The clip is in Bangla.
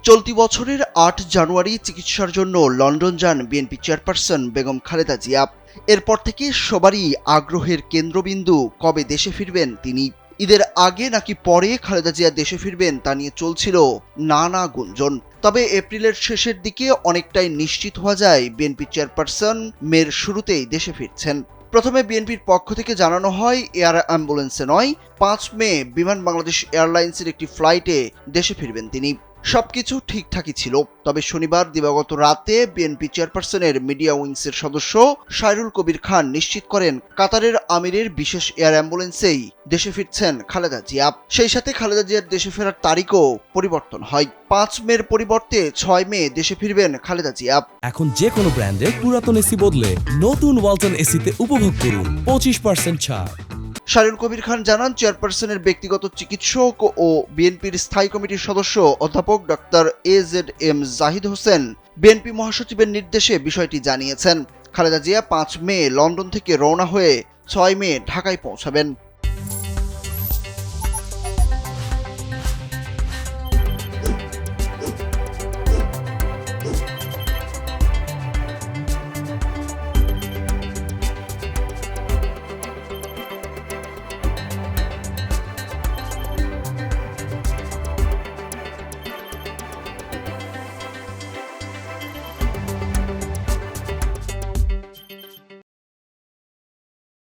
চলতি বছরের ৮ জানুয়ারি চিকিৎসার জন্য লন্ডন যান বিএনপি চেয়ারপারসন বেগম খালেদা জিয়া। এরপর থেকে সবারই আগ্রহের কেন্দ্রবিন্দু কবে দেশে ফিরবেন তিনি। ঈদের আগে নাকি পরে খালেদা জিয়া দেশে ফিরবেন তা নিয়ে চলছিল নানা গুঞ্জন। তবে এপ্রিলের শেষের দিকে অনেকটাই নিশ্চিত হওয়া যায় বিএনপি চেয়ারপারসন মের শুরুতেই দেশে ফিরছেন। প্রথমে বিএনপির পক্ষ থেকে জানানো হয় এয়ার অ্যাম্বুলেন্সে নয়, ৫ মে বিমান বাংলাদেশ এয়ারলাইন্সের একটি ফ্লাইটে দেশে ফিরবেন তিনি। সবকিছু ঠিকঠাকই ছিল। তবে শনিবার দিবাগত রাতে বিএনপি চেয়ারপারসনের মিডিয়া উইংসের সদস্য সাইরুল কবির খান নিশ্চিত করেন কাতারের আমিরের বিশেষ এয়ার অ্যাম্বুলেন্সেই দেশে ফিরছেন খালেদা জিয়া। সেই সাথে খালেদা জিয়ার দেশে ফেরার তারিখও পরিবর্তন হয়। ৫ মের পরিবর্তে ৬ মে দেশে ফিরবেন খালেদা জিয়া। এখন যে কোনো ব্র্যান্ডের পুরাতন এসি বদলে নতুন ওয়ালটন এসিতে উপভোগ করুন 25% ছাড়। সাইরুল কবির খান জানান, চেয়ারপারসনের ব্যক্তিগত চিকিৎসক ও বিএনপির স্থায়ী কমিটির সদস্য অধ্যাপক doctor AZM Zahid Hossain BNP মহাসচিবের নির্দেশে বিষয়টি জানিয়েছেন। খালেদা জিয়া ৫ মে লন্ডন থেকে রওনা হয়ে ৬ মে ঢাকায় পৌঁছাবেন।